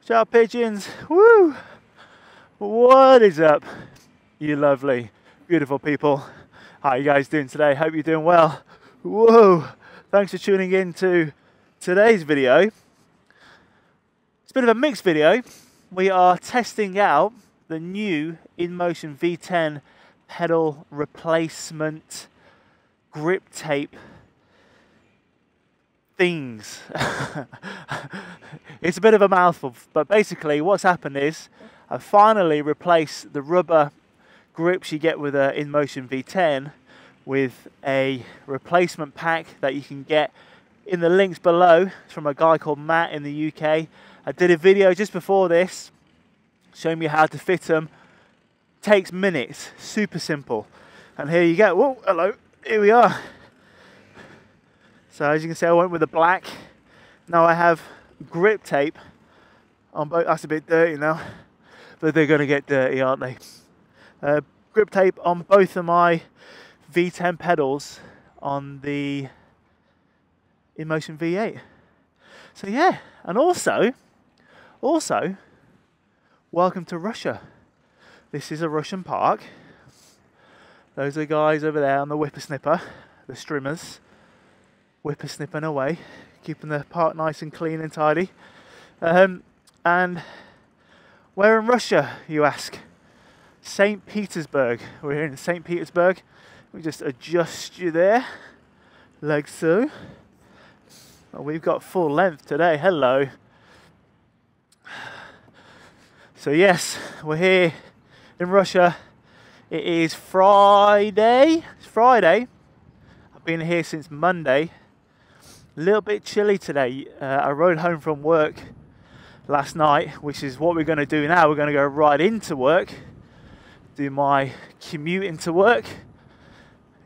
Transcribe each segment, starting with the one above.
Ciao pigeons, woo! What is up, you lovely, beautiful people? How are you guys doing today? Hope you're doing well. Whoa! Thanks for tuning in to today's video. It's a bit of a mixed video. We are testing out the new Inmotion V10 pedal replacement grip tape things. It's a bit of a mouthful, but basically what's happened is I finally replaced the rubber grips you get with an Inmotion V10 with a replacement pack that you can get in the links below. It's from a guy called Matt in the UK. I did a video just before this showing you how to fit them. Takes minutes, super simple. And here you go. Whoa, hello, here we are. So as you can see, I went with the black. Now I have grip tape on both. That's a bit dirty now, but they're going to get dirty, aren't they? Grip tape on both of my V10 pedals on the Inmotion V8. So yeah, and also, welcome to Russia. This is a Russian park. Those are the guys over there on the whippersnipper, the streamers. Whippersnipping away, keeping the park nice and clean and tidy. And where in Russia, you ask? St. Petersburg. We're here in St. Petersburg. We just adjust you there, like so. Well, we've got full length today. Hello. So yes, we're here in Russia. It is Friday. It's Friday. I've been here since Monday. A little bit chilly today. I rode home from work last night, which is what we're going to do now. We're going to go right into work, do my commute into work.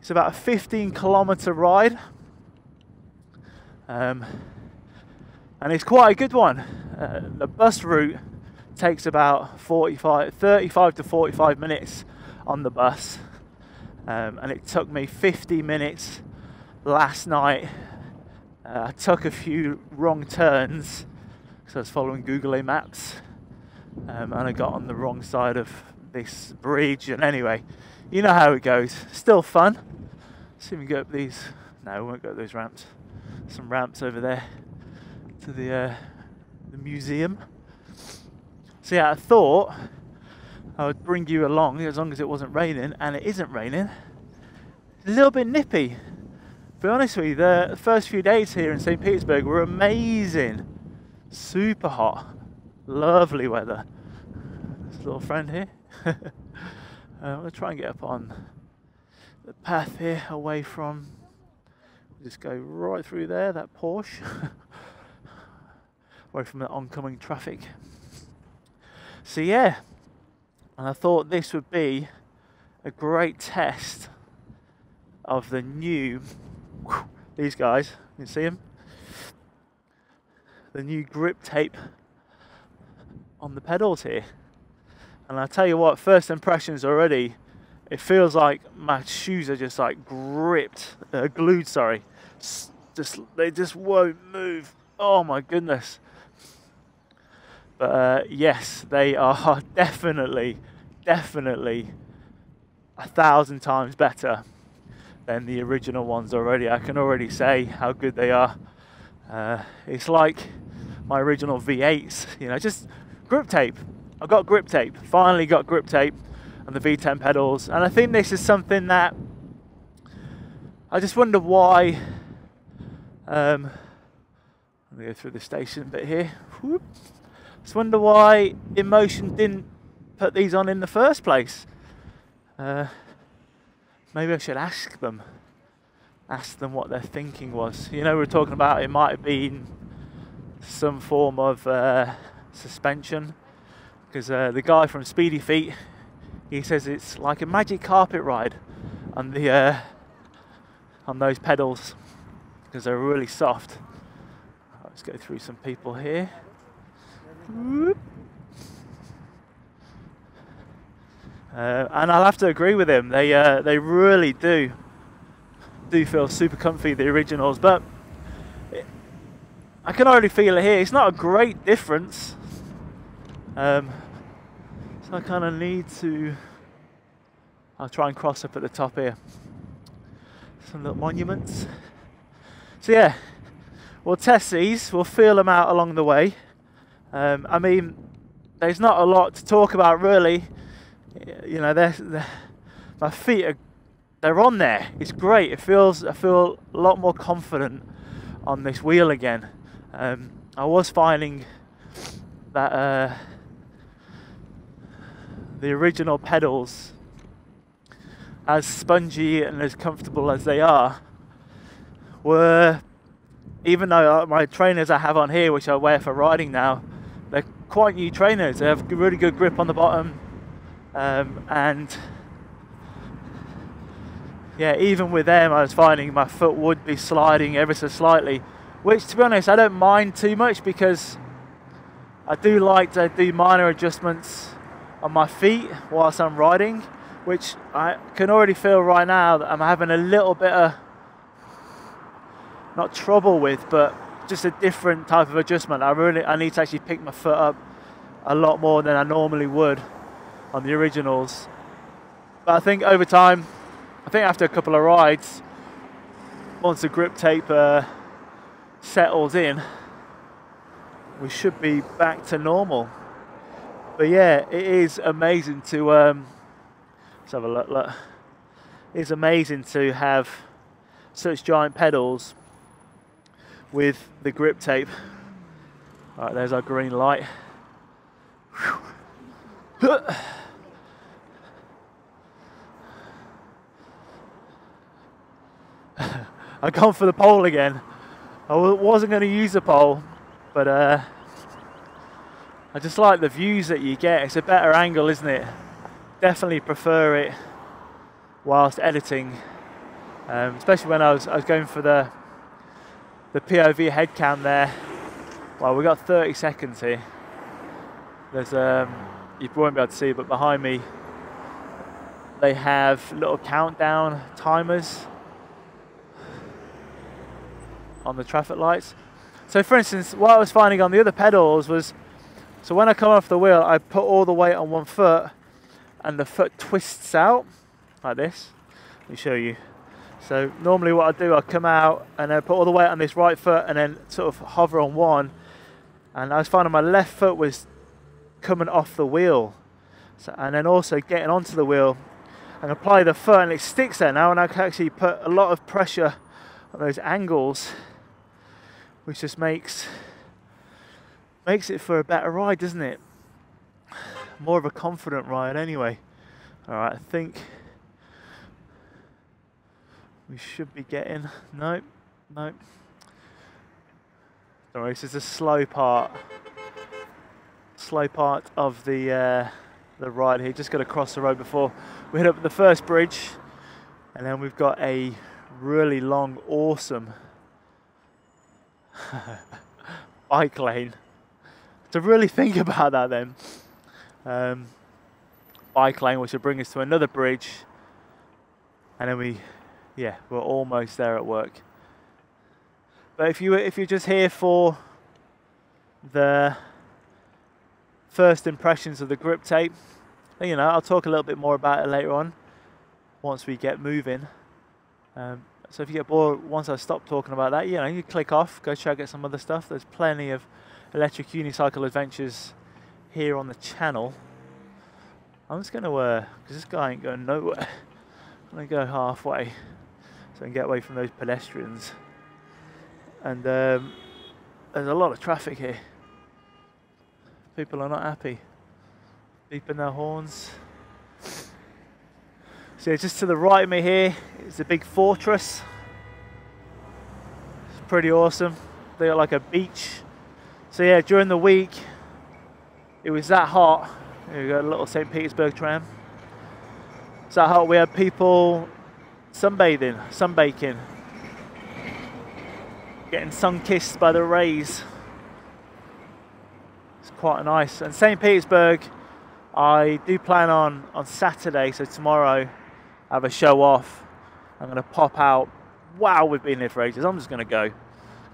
It's about a 15-kilometer ride, and it's quite a good one. The bus route takes about 35 to 45 minutes on the bus, and it took me 50 minutes last night. I took a few wrong turns because I was following Google Maps, and I got on the wrong side of this bridge. And anyway, you know how it goes. Still fun. See if we can go up these. No, we won't go up those ramps. Some ramps over there to the museum. So yeah, I thought I would bring you along as long as it wasn't raining, and it isn't raining. It's a little bit nippy. To be honest with you, the first few days here in St. Petersburg were amazing. Super hot. Lovely weather. This little friend here. I'm going to try and get up on the path here away from... Just go right through there, that Porsche. Away from the oncoming traffic. So yeah, and I thought this would be a great test of the new... These guys, you can see them? The new grip tape on the pedals here. And I'll tell you what, first impressions already, it feels like my shoes are just like glued, sorry. They just won't move. Oh my goodness. But yes, they are definitely 1,000 times better than the original ones already. I can already say how good they are. It's like my original V8s, you know, just grip tape. I've got grip tape, finally got grip tape on the V10 pedals. And I think this is something that I just wonder why, let me go through the station bit here. Whoop. Just wonder why Inmotion didn't put these on in the first place. Maybe I should ask them what their thinking was. You know, we're talking about it might have been some form of suspension, because the guy from Speedy Feet, he says it's like a magic carpet ride on the on those pedals because they're really soft. Let's go through some people here. Whoop. And I'll have to agree with him. They really do feel super comfy, the originals, but I can already feel it here. It's not a great difference. So I kind of need to, I'll try and cross up at the top here. Some little monuments. So yeah, we'll test these, we'll feel them out along the way. I mean, there's not a lot to talk about really. You know, my feet they're on there. It's great. I feel a lot more confident on this wheel again. I was finding that the original pedals, as spongy and as comfortable as they are, were, even though my trainers I have on here, which I wear for riding now, they're quite new trainers. They have really good grip on the bottom, and yeah, even with them I was finding my foot would be sliding ever so slightly, which to be honest I don't mind too much, because I do like to do minor adjustments on my feet whilst I'm riding, which I can already feel right now that I'm having a little bit of, not trouble with, but just a different type of adjustment. I need to actually pick my foot up a lot more than I normally would on the originals. But I think over time, I think after a couple of rides, once the grip tape settles in, we should be back to normal. But yeah, it is amazing to let's have a look. It's amazing to have such giant pedals with the grip tape. All right, there's our green light. I've gone for the pole again. I wasn't going to use the pole, but I just like the views that you get. It's a better angle, isn't it? Definitely prefer it whilst editing, especially when I was going for the POV head cam there. Well, we got 30 seconds here. There's you won't be able to see, but behind me they have little countdown timers on the traffic lights. So for instance, what I was finding on the other pedals was, so when I come off the wheel, I put all the weight on one foot and the foot twists out like this. Let me show you. So normally what I do, I come out and I put all the weight on this right foot and then sort of hover on one, and I was finding my left foot was coming off the wheel. So, and then also getting onto the wheel and apply the foot, and it sticks there now, and I can actually put a lot of pressure on those angles, which just makes it for a better ride, doesn't it? More of a confident ride anyway. Alright, I think we should be getting, nope. Sorry, this is a slow part of the ride here. Just got to cross the road before we hit up the first bridge, and then we've got a really long, awesome bike lane. To really think about that then, bike lane, which will bring us to another bridge, and then we're almost there at work. But if you're just here for the first impressions of the grip tape, then, you know, I'll talk a little bit more about it later on once we get moving. So if you get bored once I stop talking about that, you know, you click off, go check out some other stuff. There's plenty of electric unicycle adventures here on the channel. I'm just going to, because this guy ain't going nowhere, I'm going to go halfway so I can get away from those pedestrians. And there's a lot of traffic here. People are not happy, beeping their horns. So yeah, just to the right of me here is a big fortress. It's pretty awesome. They got like a beach. So yeah, during the week it was that hot. Here we got a little St. Petersburg tram. It's that hot, we had people sunbaking, getting sun-kissed by the rays. It's quite nice. And St. Petersburg, I do plan on Saturday, so tomorrow, I have a show off. I'm going to pop out. Wow, we've been here for ages. I'm just going to go,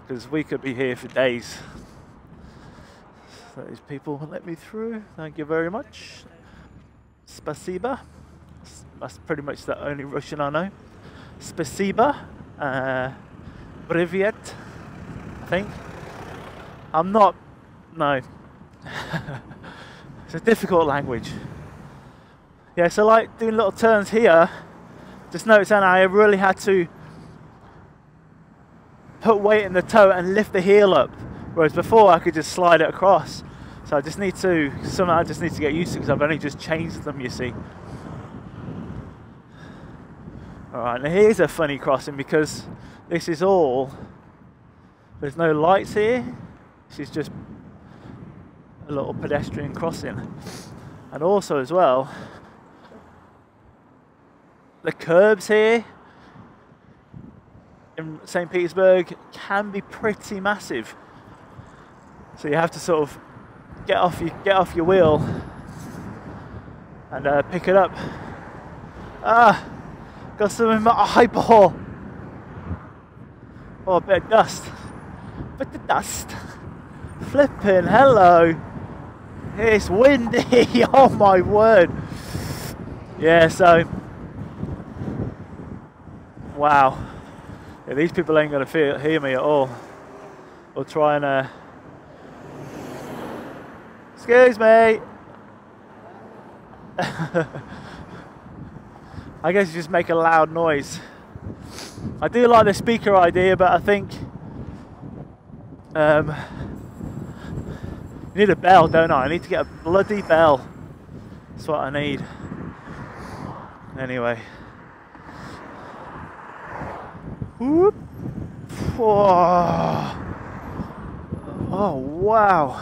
because we could be here for days. So these people let me through. Thank you very much. Spasiba. That's pretty much the only Russian I know. Spasiba. Privyet, I think. I'm not, no. It's a difficult language. Yeah, so like doing little turns here, just notice that I really had to put weight in the toe and lift the heel up, whereas before I could just slide it across. So I just need to, somehow I just need to get used to it because I've only just changed them, you see. Alright, now here's a funny crossing because this is all, there's no lights here. This is just a little pedestrian crossing. And also as well, the curbs here in St. Petersburg can be pretty massive. So you have to sort of get off your wheel and pick it up. Ah, got some in my eyeball. Oh, a bit of dust. Bit of dust. Flipping hello. It's windy. Oh my word. Yeah, so wow. Yeah, these people ain't gonna hear me at all. Or try and excuse me. I guess you just make a loud noise. I do like the speaker idea, but I think you need a bell, don't I? I need to get a bloody bell. That's what I need. Anyway. Whoop. Oh wow.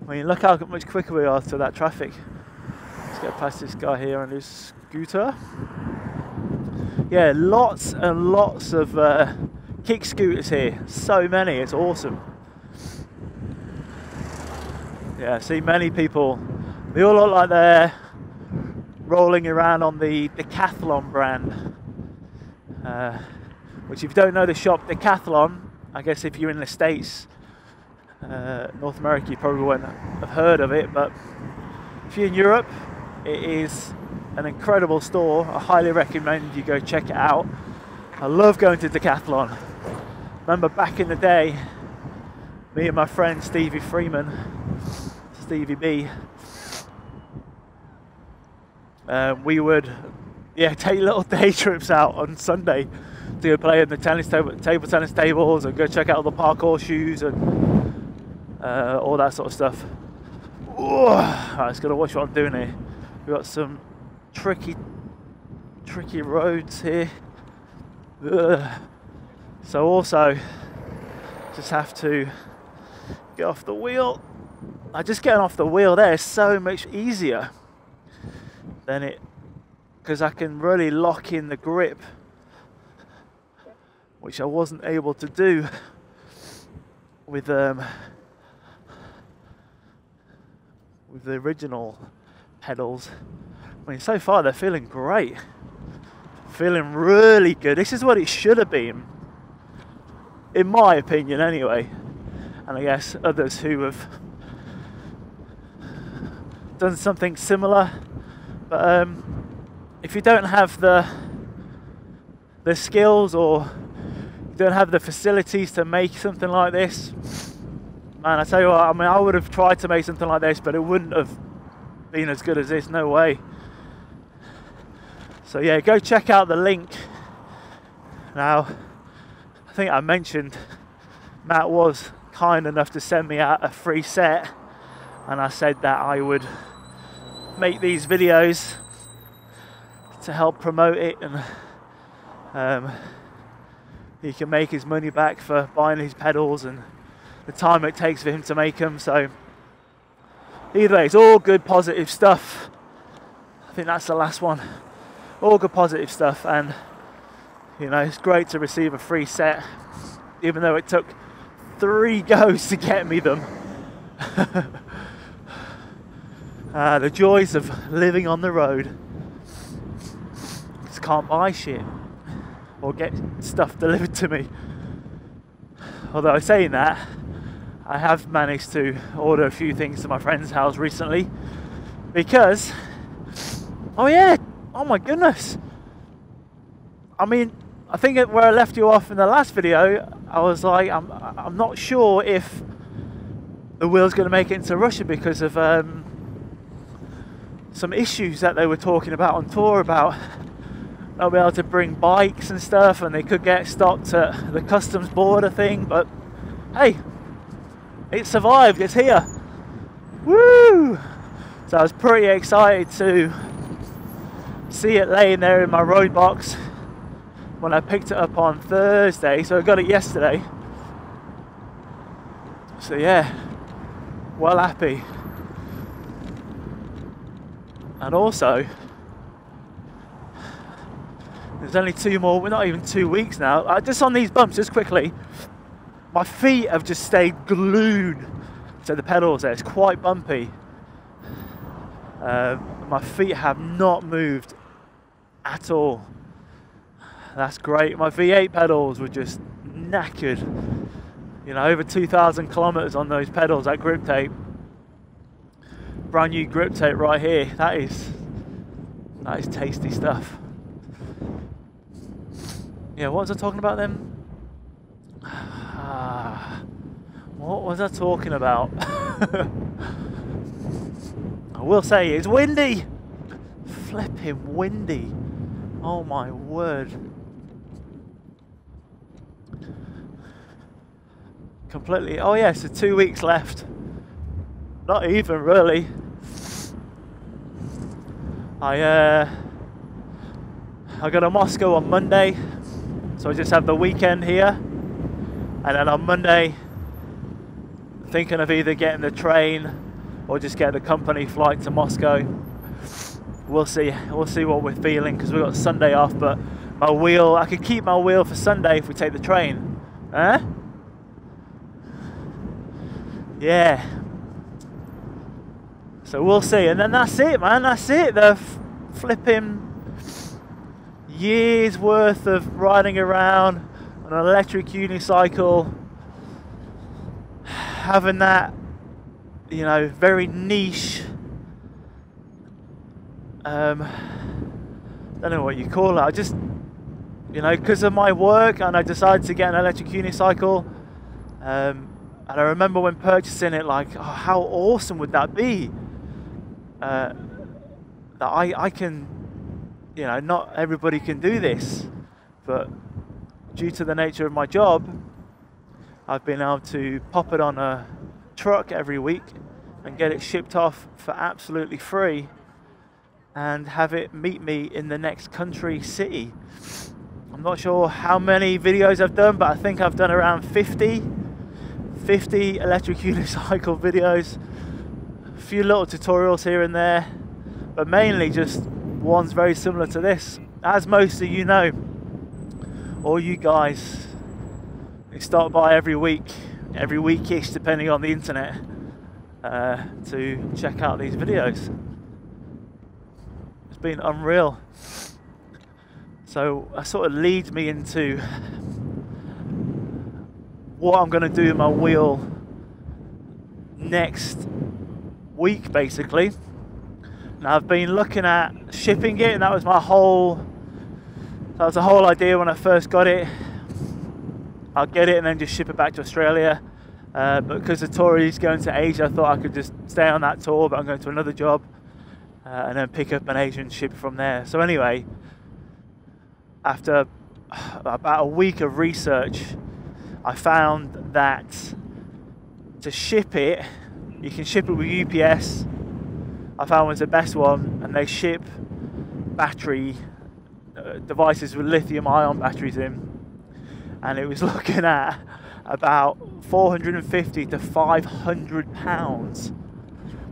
I mean, look how much quicker we are to that traffic. Let's get past this guy here on his scooter. Yeah, lots and lots of kick scooters here. So many, it's awesome. Yeah, I see many people. They all look like they're rolling around on the Decathlon brand. Which, if you don't know the shop Decathlon, I guess if you're in the States, North America, you probably won't have heard of it, but if you're in Europe, it is an incredible store. I highly recommend you go check it out. I love going to Decathlon. Remember back in the day, me and my friend Stevie Freeman, Stevie B, we would take little day trips out on Sunday to go play in the table tennis tables and go check out all the parkour shoes and all that sort of stuff. Right, let's gotta watch what I'm doing here. We've got some tricky roads here. So also just have to get off the wheel. Just getting off the wheel there is so much easier than it, because I can really lock in the grip, which I wasn't able to do with the original pedals. I mean, so far they're feeling great, feeling really good. This is what it should have been, in my opinion anyway, and I guess others who have done something similar. But if you don't have the skills, or you don't have the facilities to make something like this, man, I tell you what, I mean, I would have tried to make something like this, but it wouldn't have been as good as this, no way. So yeah, go check out the link. Now, I think I mentioned Matt was kind enough to send me out a free set, and I said that I would make these videos to help promote it, and he can make his money back for buying his pedals and the time it takes for him to make them. So either way, it's all good positive stuff. I think that's the last one. All good positive stuff, and you know, it's great to receive a free set, even though it took 3 goes to get me them. The joys of living on the road. Just can't buy shit or get stuff delivered to me. Although saying that, I have managed to order a few things to my friend's house recently because, oh yeah, oh my goodness. I mean, I think where I left you off in the last video, I was like, I'm not sure if the wheel's going to make it into Russia because of some issues that they were talking about on tour about not being able to bring bikes and stuff, and they could get stopped at the customs border thing. But hey, it survived, it's here. Woo! So I was pretty excited to see it laying there in my road box when I picked it up on Thursday. So I got it yesterday. So yeah, well happy. And also, there's only 2 more, we're not even 2 weeks now. Just on these bumps, just quickly, my feet have just stayed glued to the pedals there. It's quite bumpy. My feet have not moved at all. That's great. My V8 pedals were just knackered. You know, over 2,000 kilometers on those pedals, that grip tape. Brand new grip tape right here. That is tasty stuff. Yeah, what was I talking about then? What was I talking about? I will say it's windy. Flipping windy. Oh my word. Completely. Oh yeah, so 2 weeks left. Not even really. I go to Moscow on Monday, so I just have the weekend here, and then on Monday thinking of either getting the train or just get the company flight to Moscow. We'll see what we're feeling, because we've got Sunday off, but my wheel, I could keep my wheel for Sunday if we take the train. Huh? Yeah. So we'll see, and then that's it, man. That's it. The flipping years worth of riding around on an electric unicycle, having that, you know, very niche, don't know what you call it. I just, you know, because of my work, and I decided to get an electric unicycle. And I remember when purchasing it, like, oh, how awesome would that be? That I can, you know, not everybody can do this, but due to the nature of my job, I've been able to pop it on a truck every week and get it shipped off for absolutely free and have it meet me in the next country city. I'm not sure how many videos I've done, but I think I've done around 50 electric unicycle videos, a few little tutorials here and there, but mainly just ones very similar to this. As most of you know, all you guys who stop by every weekish, depending on the internet, to check out these videos. It's been unreal. So that sort of leads me into what I'm going to do with my wheel next week, basically. Now, I've been looking at shipping it, and that was the whole idea when I first got it. I'll get it and then just ship it back to Australia. But because the tour is going to Asia, I thought I could just stay on that tour, but I'm going to another job, and then pick up an Asian ship from there. So anyway, after about a week of research, I found that to ship it, you can ship it with UPS. I found was the best one, and they ship battery devices with lithium-ion batteries in, and it was looking at about 450 to 500 pounds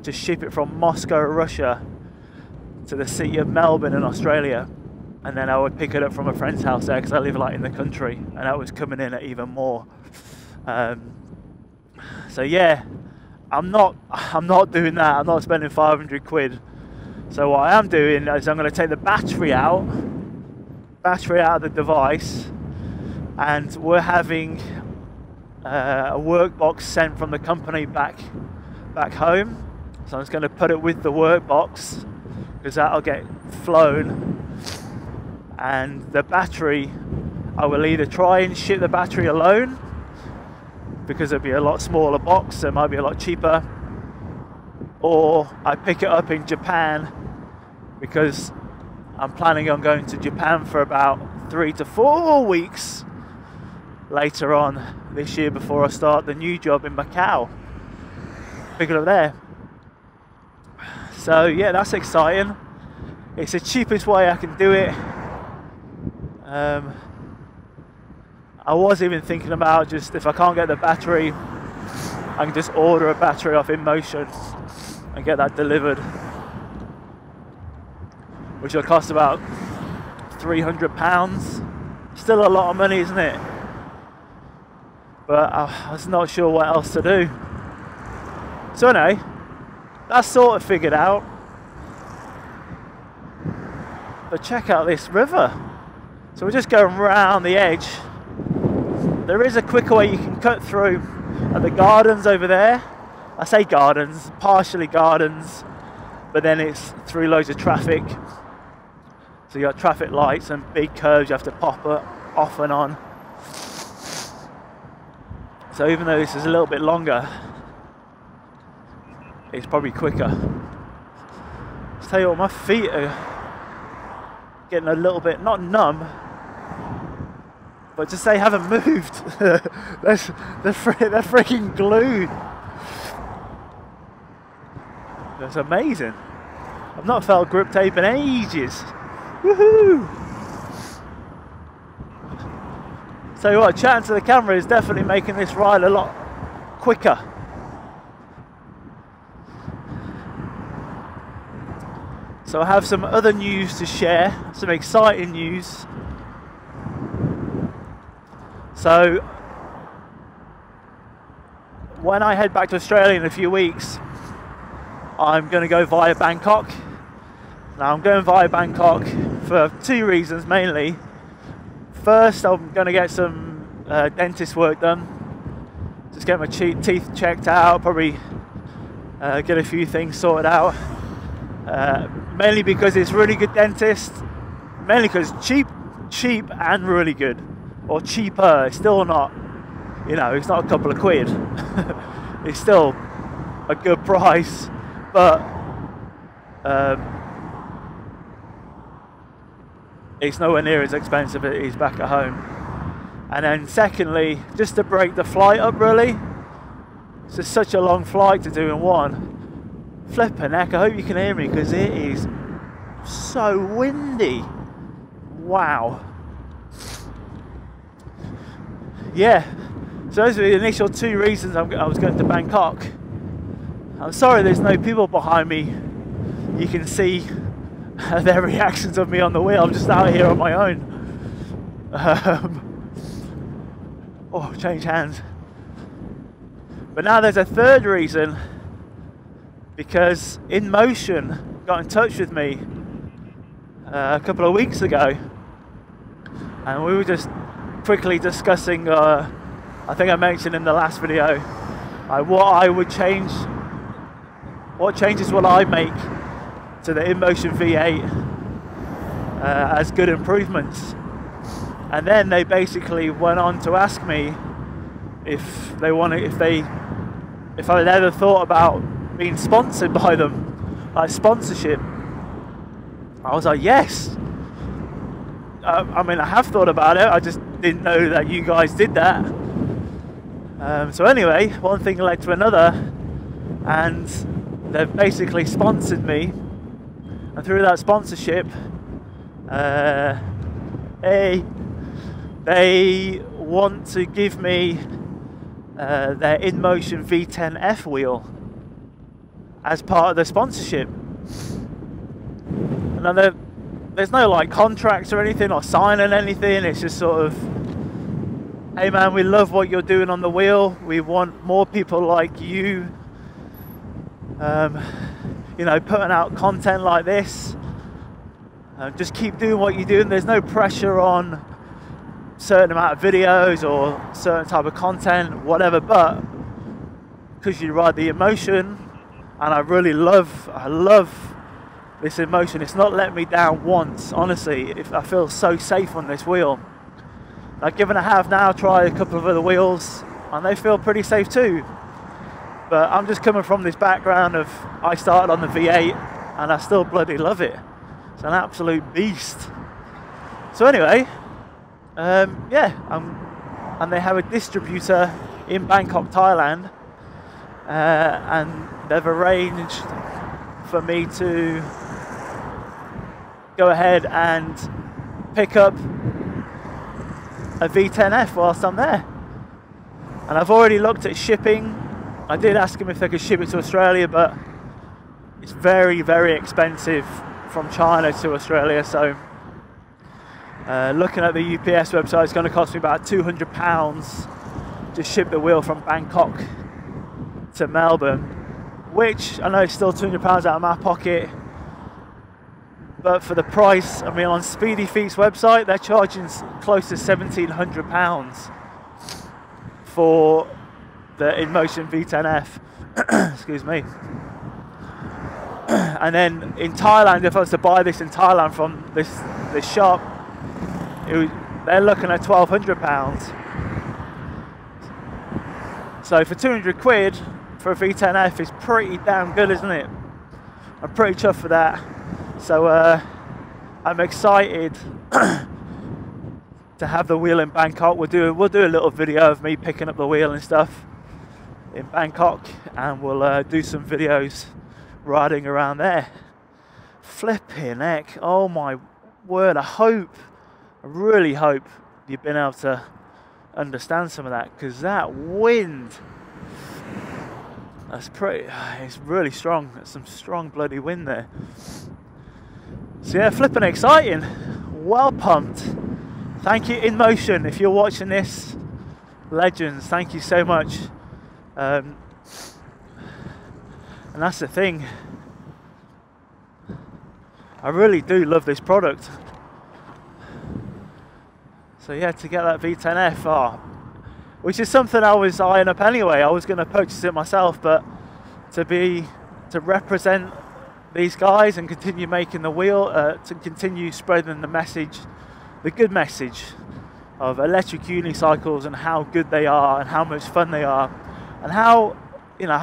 to ship it from Moscow, Russia, to the city of Melbourne in Australia. And then I would pick it up from a friend's house there, because I live like in the country, and that was coming in at even more. So yeah, I'm not doing that. I'm not spending 500 quid. So what I am doing is I'm going to take the battery out of the device, and we're having a workbox sent from the company back home. So I'm just going to put it with the workbox because that'll get flown. And the battery, I will either try and ship the battery alone because it'll be a lot smaller box, so it might be a lot cheaper, or I pick it up in Japan because I'm planning on going to Japan for about 3 to 4 weeks later on this year before I start the new job in Macau. Pick it up there. So yeah, that's exciting. It's the cheapest way I can do it. I was even thinking about just, if I can't get the battery, I can just order a battery off Inmotion and get that delivered, which will cost about £300. Still a lot of money, isn't it? But I was not sure what else to do. So anyway, that's sort of figured out. But check out this river. So we're just going around the edge. There is a quicker way you can cut through at the gardens over there. I say gardens, partially gardens, but then it's through loads of traffic. So you got traffic lights and big curves you have to pop up, off and on. So even though this is a little bit longer, it's probably quicker. I'll tell you what, my feet are getting a little bit, not numb, but just they haven't moved. they're freaking glued. That's amazing. I've not felt grip tape in ages. Woohoo! Tell you what, chatting to the camera is definitely making this ride a lot quicker. So I have some other news to share, some exciting news. So when I head back to Australia in a few weeks, I'm going to go via Bangkok. Now I'm going via Bangkok for 2 reasons mainly. First, I'm going to get some dentist work done. Just get my teeth checked out, probably get a few things sorted out. Mainly because it's really good dentist. Mainly because cheap and really good. Or cheaper, it's still not, you know, it's not a couple of quid. It's still a good price, but it's nowhere near as expensive as it is back at home. And then secondly, just to break the flight up really, it's just such a long flight to do in one. Flippin' heck, I hope you can hear me because it is so windy. Wow. Yeah, so those are the initial 2 reasons I was going to Bangkok. I'm sorry there's no people behind me. You can see their reactions of me on the wheel. I'm just out here on my own. Oh, change hands. But now there's a 3rd reason, because Inmotion got in touch with me a couple of weeks ago, and we were just quickly discussing, I think I mentioned in the last video, what I would change, what changes will I make to the Inmotion V8 as good improvements. And then they basically went on to ask me if I'd ever thought about being sponsored by them, like sponsorship. I was like, yes. I mean, I have thought about it, I just didn't know that you guys did that. So anyway, one thing led to another, and they've basically sponsored me, and through that sponsorship, they want to give me their Inmotion V10F wheel as part of the sponsorship. And there's no like contracts or anything or signing anything, it's just sort of, hey man, we love what you're doing on the wheel, we want more people like you, you know, putting out content like this, just keep doing what you're doing. There's no pressure on certain amount of videos or certain type of content, whatever, but because you ride the Inmotion, and I love this Inmotion. It's not let me down once, honestly. I feel so safe on this wheel. Like, given I have now tried a couple of other wheels, and they feel pretty safe too. But I'm just coming from this background of, I started on the V8 and I still bloody love it. It's an absolute beast. So anyway, yeah, and they have a distributor in Bangkok, Thailand, and they've arranged for me to go ahead and pick up a V10F whilst I'm there. And I've already looked at shipping. I did ask them if they could ship it to Australia, but it's very, very expensive from China to Australia. So looking at the UPS website, it's going to cost me about £200 to ship the wheel from Bangkok to Melbourne, which I know is still £200 out of my pocket. But for the price, I mean, on Speedy Feet's website, they're charging close to £1,700 for the Inmotion V10F. Excuse me. And then in Thailand, if I was to buy this in Thailand from this shop, they're looking at £1,200. So for 200 quid for a V10F is pretty damn good, isn't it? I'm pretty chuffed for that. So I'm excited to have the wheel in Bangkok. We'll do a little video of me picking up the wheel and stuff in Bangkok, and we'll do some videos riding around there. Flipping heck, oh my word, I really hope you've been able to understand some of that, because that wind, it's really strong. There's some strong bloody wind there. So yeah, flipping exciting. Well pumped. Thank you, Inmotion, if you're watching this. Legends, thank you so much. And that's the thing. I really do love this product. So yeah, to get that V10F, which is something I was eyeing up anyway. I was going to purchase it myself, but to represent these guys and continue making the wheel, to continue spreading the message, the good message of electric unicycles and how good they are and how much fun they are and how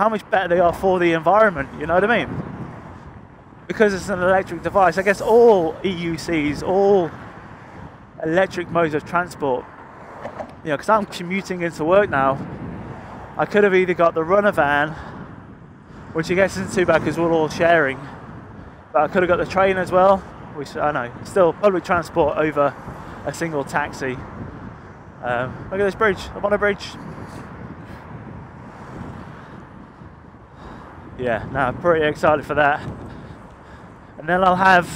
much better they are for the environment, you know what I mean? Because it's an electric device. I guess all EUCs, all electric modes of transport, you know, because I'm commuting into work now, I could have either got the runner van, which I guess isn't too bad because we're all sharing, but I could have got the train as well, which I know, still public transport over a single taxi. Look at this bridge, I'm on a bridge. Yeah, no, I'm pretty excited for that. And then I'll have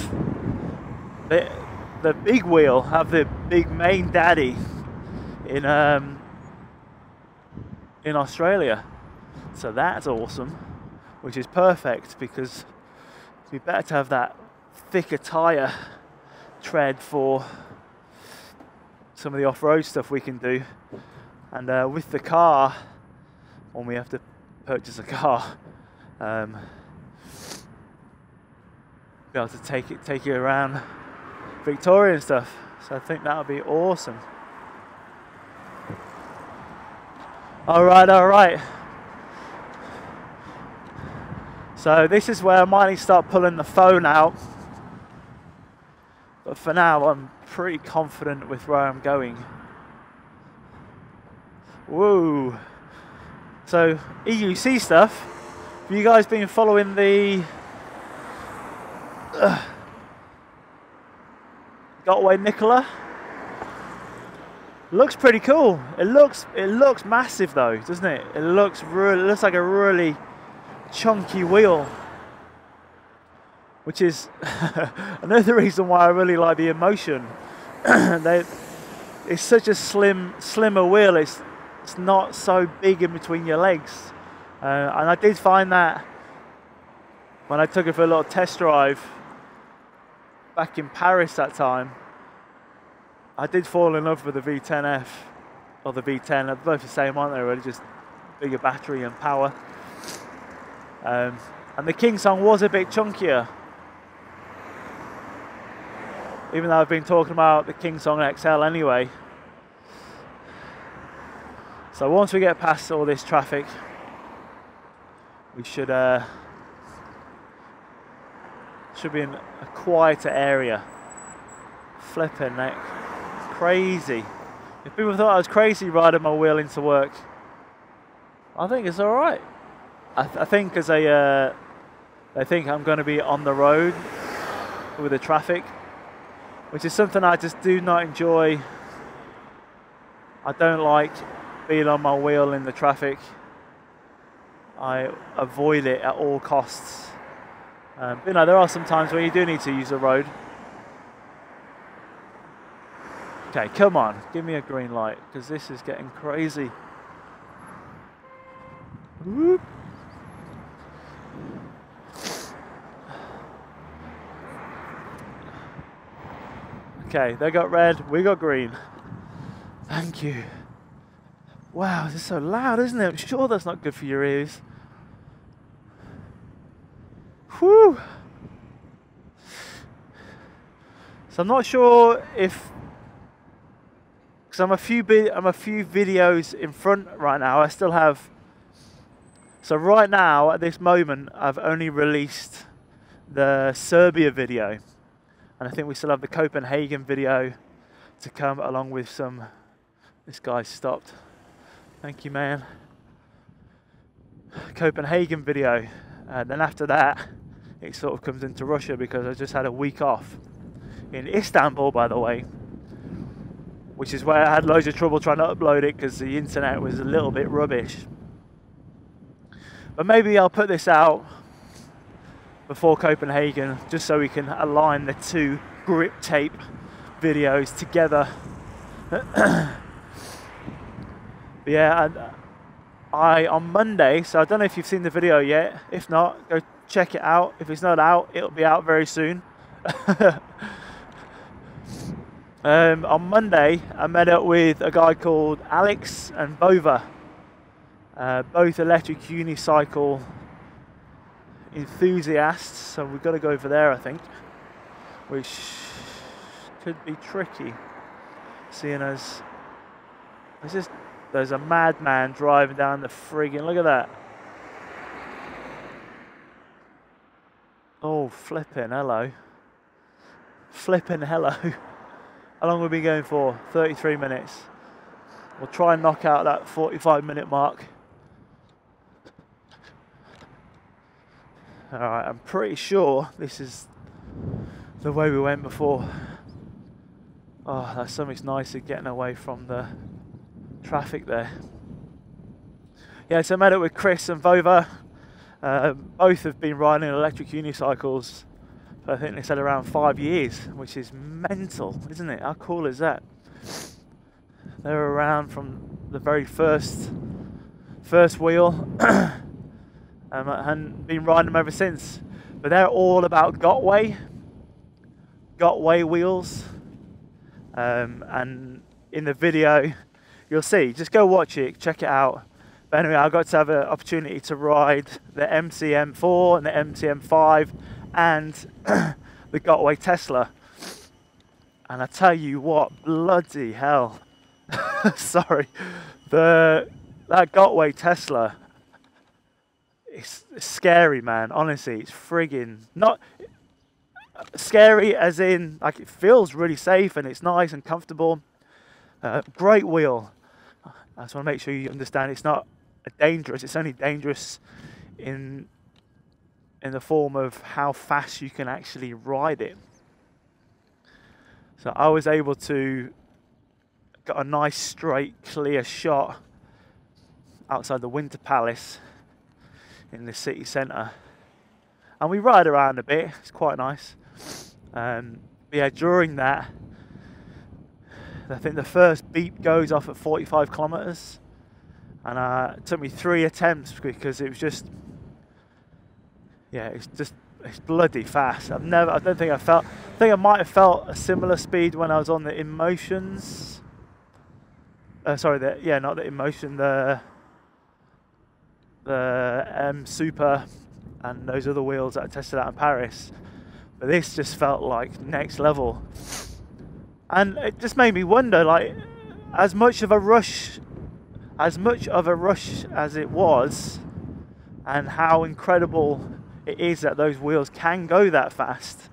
the big wheel, have the big main daddy in Australia. So that's awesome, which is perfect because it'd be better to have that thicker tyre tread for some of the off-road stuff we can do. And with the car, when we have to purchase a car, be able to take it around Victoria and stuff. So I think that would be awesome. All right. So this is where I might need to start pulling the phone out. But for now, I'm pretty confident with where I'm going. Whoa. So EUC stuff. Have you guys been following the Gotway Nicola? Looks pretty cool. It looks massive though, doesn't it? It looks like a really chunky wheel, which is another reason why I really like the Inmotion. It's such a slimmer wheel. It's not so big in between your legs, and I did find that when I took it for a little test drive back in Paris that time. I did fall in love with the V10F or the V10. They're both the same, aren't they? Really, just bigger battery and power. And the King Song was a bit chunkier. Even though I've been talking about the King Song XL anyway. So once we get past all this traffic, we should be in a quieter area. Flipping neck. Crazy. If people thought I was crazy riding my wheel into work, I think it's alright. I think because they think I'm going to be on the road with the traffic, which is something I just do not enjoy. I don't like being on my wheel in the traffic. I avoid it at all costs. But, you know, there are some times where you do need to use the road. Okay, come on, give me a green light, because this is getting crazy. Whoop. Okay, they got red, we got green. Thank you. Wow, this is so loud, isn't it? I'm sure that's not good for your ears. Whew. So I'm not sure if, because I'm a few videos in front right now. I still have. So right now, at this moment, I've only released the Serbia video, and I think we still have the Copenhagen video to come, along with some. This guy's stopped. Thank you, man. Copenhagen video, and then after that, it sort of comes into Russia, because I just had a week off in Istanbul, by the way, which is where I had loads of trouble trying to upload it because the internet was a little bit rubbish. But maybe I'll put this out before Copenhagen, just so we can align the two grip tape videos together. But yeah, I on Monday, so I don't know if you've seen the video yet. If not, go check it out. If it's not out, it'll be out very soon. On Monday, I met up with a guy called Alex and Bova, both electric unicycle enthusiasts. So we've got to go over there, I think, which could be tricky, seeing as there's a madman driving down the friggin', look at that. Oh, flipping hello. Flipping hello. How long have we been going for? 33 minutes. We'll try and knock out that 45-minute mark. Alright, I'm pretty sure this is the way we went before. Oh, that's so much nicer getting away from the traffic there. Yeah, so I met up with Chris and Vova. Both have been riding electric unicycles for, I think they said, around 5 years, which is mental, isn't it? How cool is that? They were around from the very first wheel and been riding them ever since. But they're all about Gotway wheels. And in the video, you'll see, just go watch it, check it out. But anyway, I got to have an opportunity to ride the MCM4 and the MCM5 and the Gotway Tesla. And I tell you what, bloody hell. Sorry. That Gotway Tesla, it's scary, man. Honestly, it's friggin' not scary as in, like, it feels really safe and it's nice and comfortable. Great wheel. I just want to make sure you understand it's not dangerous. It's only dangerous in the form of how fast you can actually ride it. So I was able to get a nice straight clear shot outside the Winter Palace in the city centre, and we ride around a bit. It's quite nice. But yeah, during that, I think the first beep goes off at 45 kilometers, and it took me 3 attempts because it was just, yeah, it's just bloody fast. I don't think I felt. I think I might have felt a similar speed when I was on the Inmotions. Sorry, not the Inmotion, the Super, and those other wheels that I tested out in Paris. But this just felt like next level, and it just made me wonder, like, as much of a rush as it was, and how incredible it is that those wheels can go that fast.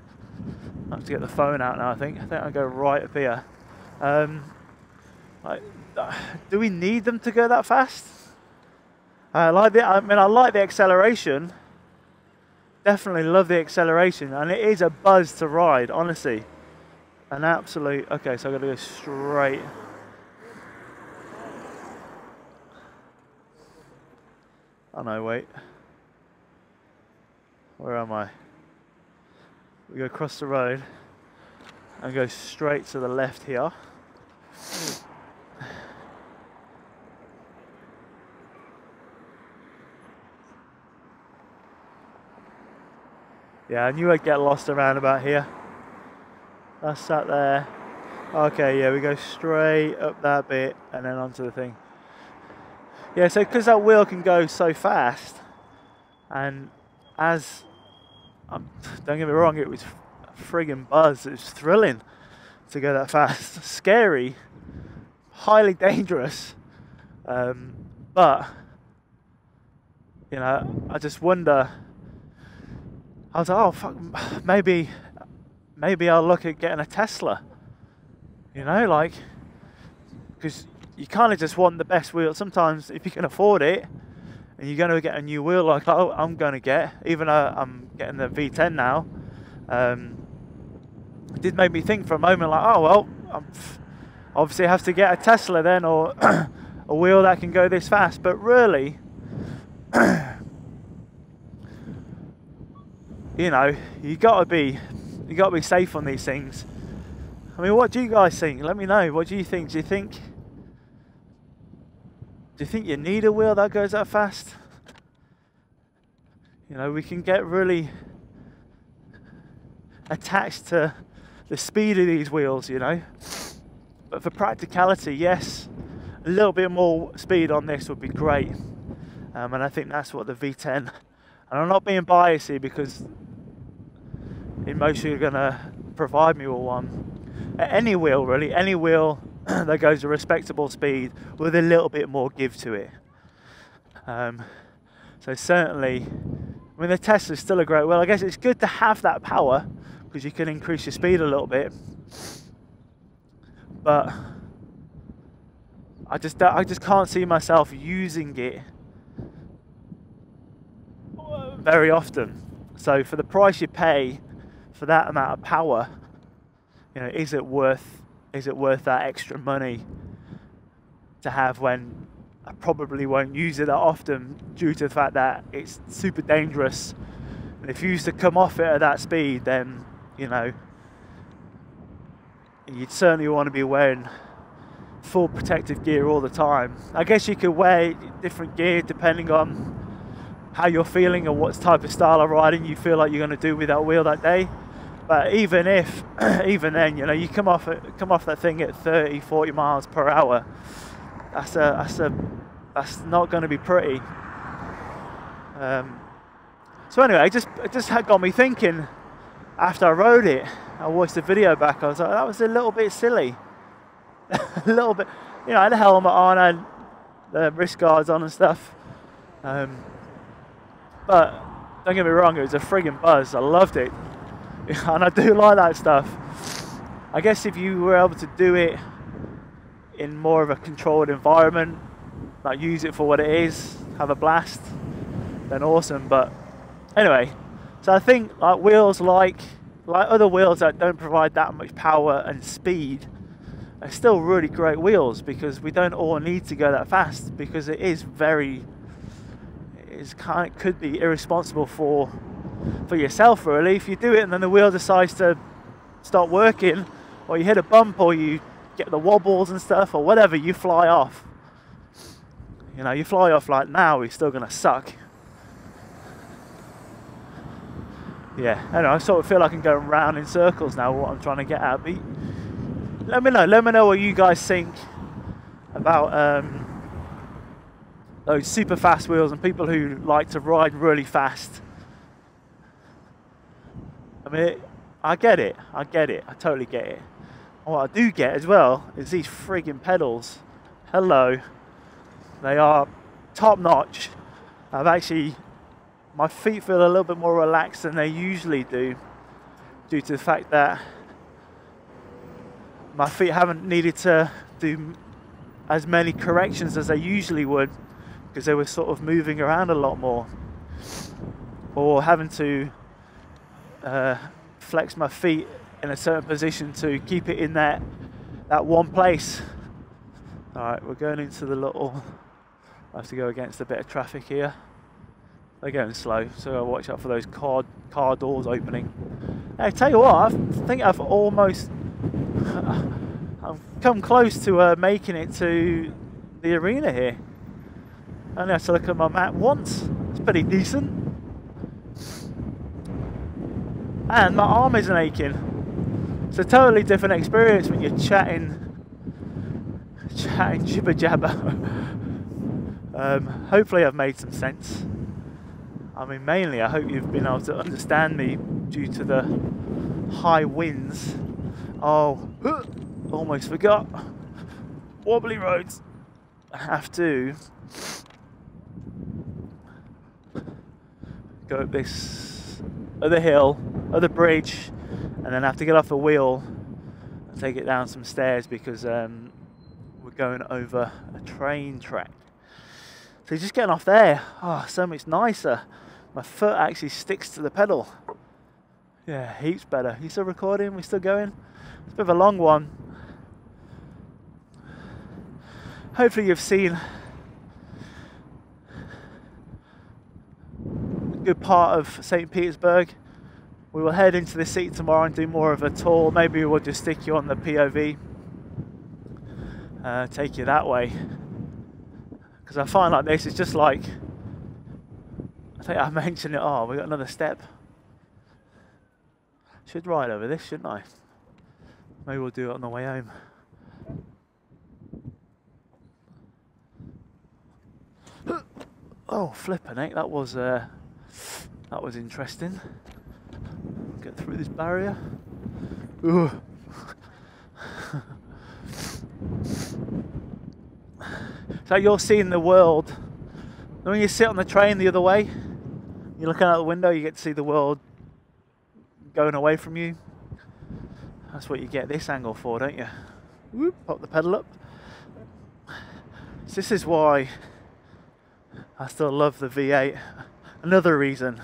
I have to get the phone out now. I think I'll go right up here. Like, do we need them to go that fast? I like the acceleration. Definitely love the acceleration, and it is a buzz to ride, honestly. An absolute. Okay, so I'm gonna go straight. Oh no, wait. Where am I? We go across the road and go straight to the left here. Yeah, I knew I'd get lost around about here. That's that there. Okay, yeah, we go straight up that bit and then onto the thing. Yeah, so because that wheel can go so fast, and as don't get me wrong, it was a friggin' buzz. It was thrilling to go that fast. Scary, highly dangerous, but you know, I just wonder. I was like, oh fuck, maybe I'll look at getting a Tesla. You know, like, because you kind of just want the best wheel. Sometimes if you can afford it and you're going to get a new wheel, like I'm going to get, even though I'm getting the V10 now, it did make me think for a moment, like, oh well, obviously I have to get a Tesla then, or a wheel that can go this fast. But really, you know, you gotta be safe on these things. I mean, what do you guys think? Let me know. What do you think? Do you think you need a wheel that goes that fast? You know, we can get really attached to the speed of these wheels, you know. But for practicality, yes, a little bit more speed on this would be great. And I think that's what the V10, and I'm not being biased here because Inmotion are going to provide me with one. Any wheel, really, any wheel that goes a respectable speed with a little bit more give to it. So certainly, I mean, the Tesla's still a great wheel. I guess it's good to have that power because you can increase your speed a little bit. But I just can't see myself using it very often. So for the price you pay for that amount of power, you know, is it worth that extra money to have when I probably won't use it that often due to the fact that it's super dangerous, and if you used to come off it at that speed, then you know you'd certainly want to be wearing full protective gear all the time. I guess you could wear different gear depending on how you're feeling and what type of style of riding you feel like you're going to do with that wheel that day. But even then, you know, you come off that thing at 30-40 miles per hour. That's not going to be pretty. So anyway, it just got me thinking. After I rode it, I watched the video back. I was like, that was a little bit silly. A little bit, you know. I had a helmet on, I had the wrist guards on and stuff. But don't get me wrong, it was a friggin' buzz. I loved it. And I do like that stuff. I guess if you were able to do it in more of a controlled environment, like use it for what it is, have a blast, then awesome. But anyway, so I think like wheels like other wheels that don't provide that much power and speed are still really great wheels, because we don't all need to go that fast, because it could be irresponsible for yourself, really. If you do it and then the wheel decides to stop working, or you hit a bump, or you get the wobbles and stuff, or whatever, you fly off. You know, you fly off like now, it's still going to suck. yeah, anyway, I sort of feel like I'm going round in circles now, what I'm trying to get at. But let me know what you guys think about those super fast wheels and people who like to ride really fast. I mean, I get it, I totally get it. And what I do get as well is these friggin' pedals. Hello, they are top notch. My feet feel a little bit more relaxed than they usually do, due to the fact that my feet haven't needed to do as many corrections as they usually would, because they were sort of moving around a lot more, or having to flex my feet in a certain position to keep it in that one place. Alright, we're going into the little, I have to go against a bit of traffic here. They're going slow, so I'll watch out for those car doors opening. Hey, tell you what, I think I've come close to making it to the arena here. I only have to look at my map once. It's pretty decent. And my arm isn't aching. It's a totally different experience when you're chatting jibber jabber. Hopefully I've made some sense. I mean, mainly I hope you've been able to understand me due to the high winds. Oh, almost forgot. Wobbly roads. I have to go up this other hill, other bridge, and then have to get off the wheel and take it down some stairs, because we're going over a train track. So just getting off there, oh, so much nicer. My foot actually sticks to the pedal. Yeah, heaps better. You still recording? We still going? It's a bit of a long one. Hopefully you've seen a good part of St. Petersburg. We will head into the city tomorrow and do more of a tour. Maybe we'll just stick you on the POV, take you that way. Because I find like this, it's just like, I think I mentioned it, oh, we got another step. Should ride over this, shouldn't I? Maybe we'll do it on the way home. Oh, flippin' heck, that was interesting. Get through this barrier. Ooh. So you're seeing the world. When you sit on the train the other way, you're looking out the window, you get to see the world going away from you. That's what you get this angle for, don't you? Whoop, pop the pedal up. So this is why I still love the V8. Another reason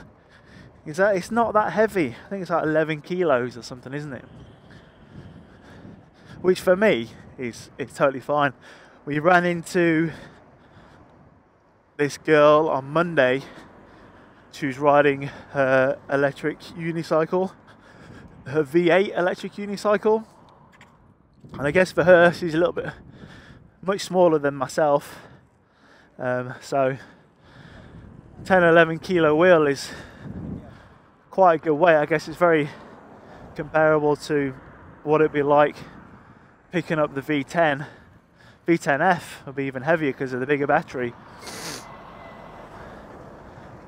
is that it's not that heavy. I think it's like 11 kilos or something, isn't it? Which for me is totally fine. We ran into this girl on Monday. She was riding her electric unicycle, her V8 electric unicycle. And I guess for her, she's a little bit much smaller than myself. So 10, 11 kilo wheel is quite a good weight. I guess it's very comparable to what it'd be like picking up the V10. V10F will be even heavier because of the bigger battery.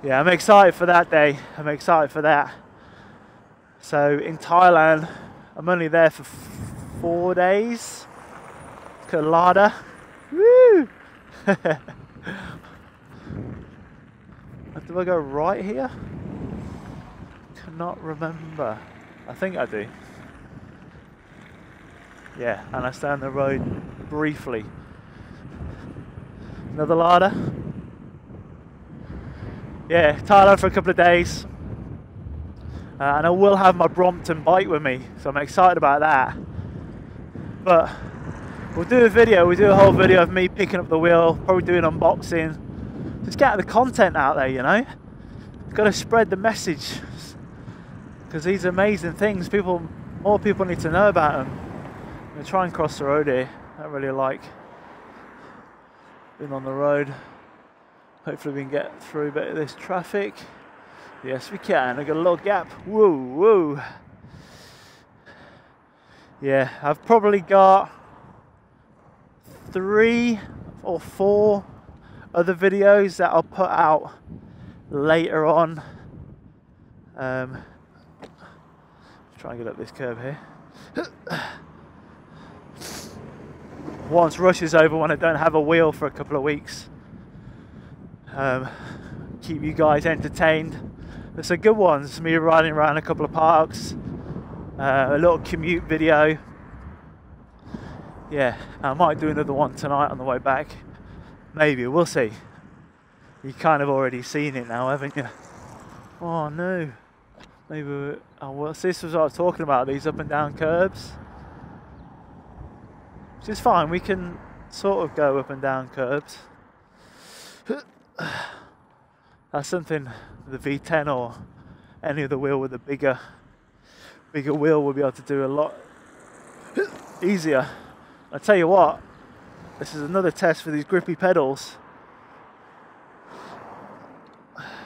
Yeah, I'm excited for that day. I'm excited for that. So in Thailand, I'm only there for 4 days. Kolada. Woo! Do I go right here? Cannot remember. I think I do. Yeah, and I stay on the road briefly. Another Lada. Yeah, Thailand for a couple of days. And I will have my Brompton bike with me, so I'm excited about that. But we'll do a video, we'll do a whole video of me picking up the wheel, probably do an unboxing. Just get the content out there, you know. Got to spread the message, because these amazing things, more people need to know about them. I'm going to try and cross the road here. I don't really like being on the road. Hopefully we can get through a bit of this traffic. Yes, we can. I got a little gap. Whoa, whoa. Yeah, I've probably got 3 or 4 other videos that I'll put out later on. Try and get up this curve here. Once rush is over, when I don't have a wheel for a couple of weeks. Keep you guys entertained. There's some good ones, me riding around a couple of parks, a little commute video. Yeah, I might do another one tonight on the way back. Maybe, we'll see. You've kind of already seen it now, haven't you? Oh no. Maybe, oh well, this was what I was talking about, these up and down curbs. Which is fine, we can sort of go up and down curbs. That's something the V10 or any other wheel with a bigger wheel will be able to do a lot easier. I tell you what, this is another test for these grippy pedals.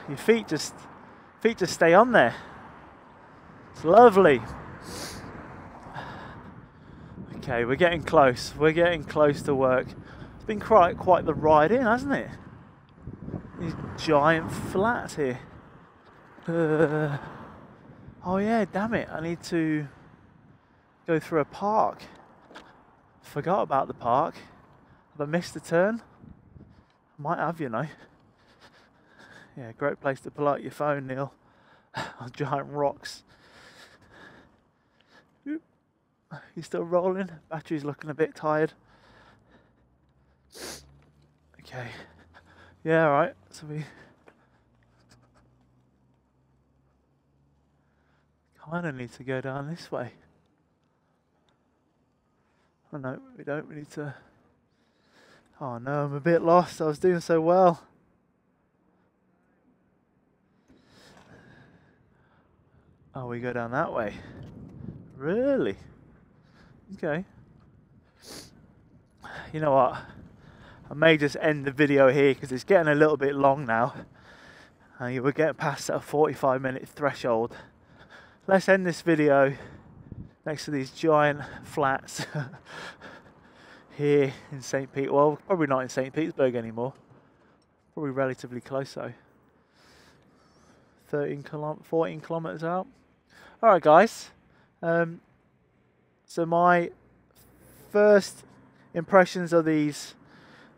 Your feet just stay on there. It's lovely. Okay, we're getting close. We're getting close to work. It's been quite the ride in, hasn't it? These giant flats here. Oh yeah, damn it. I need to go through a park. Forgot about the park. Have I missed a turn? Might have, you know. Yeah, great place to pull out your phone, Neil. On giant rocks. Oop. You still rolling? Battery's looking a bit tired. Okay. Yeah, alright. So we kind of need to go down this way. Oh no, we don't. We need to... Oh no, I'm a bit lost. I was doing so well. Oh, we go down that way. Really? Okay. You know what? I may just end the video here because it's getting a little bit long now. And we're getting past that 45-minute threshold. Let's end this video next to these giant flats here in St. Petersburg. Well, probably not in St. Petersburg anymore. Probably relatively close though. 14 kilometers out. All right, guys. So my first impressions of these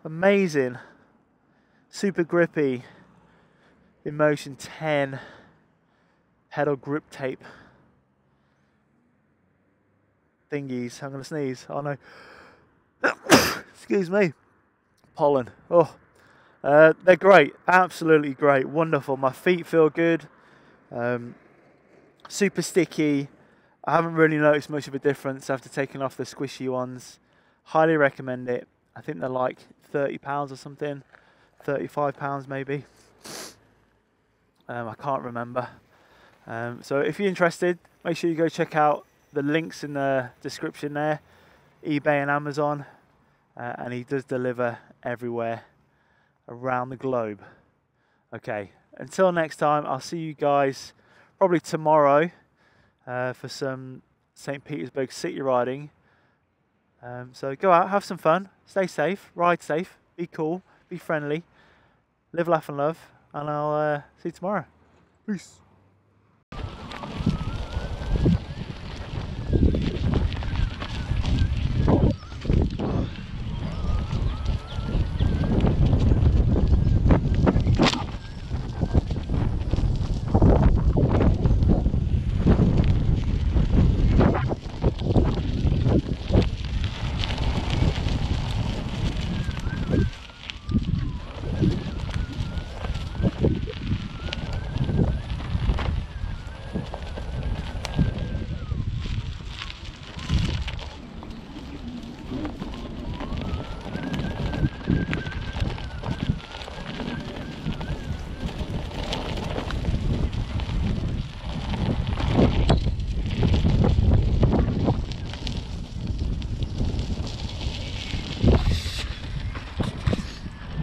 amazing, super grippy Inmotion 10 pedal grip tape thingies. I'm gonna sneeze. Oh no. Excuse me. Pollen. Oh, they're great. Absolutely great. Wonderful. My feet feel good. Super sticky. I haven't really noticed much of a difference after taking off the squishy ones. Highly recommend it. I think they're like £30 or something. £35 maybe. I can't remember. So if you're interested, make sure you go check out the links in the description there. eBay and Amazon. And he does deliver everywhere around the globe. Okay, until next time, I'll see you guys probably tomorrow for some St. Petersburg city riding. So go out, have some fun, stay safe, ride safe, be cool, be friendly, live, laugh and love, and I'll see you tomorrow. Peace.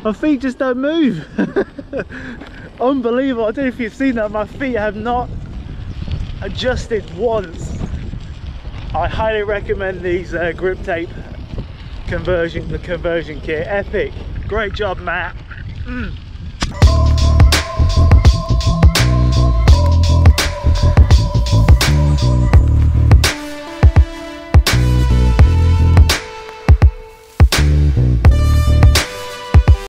My feet just don't move. Unbelievable. I don't know if you've seen that, my feet have not adjusted once. I highly recommend these grip tape conversion kit. Epic. Great job, Matt.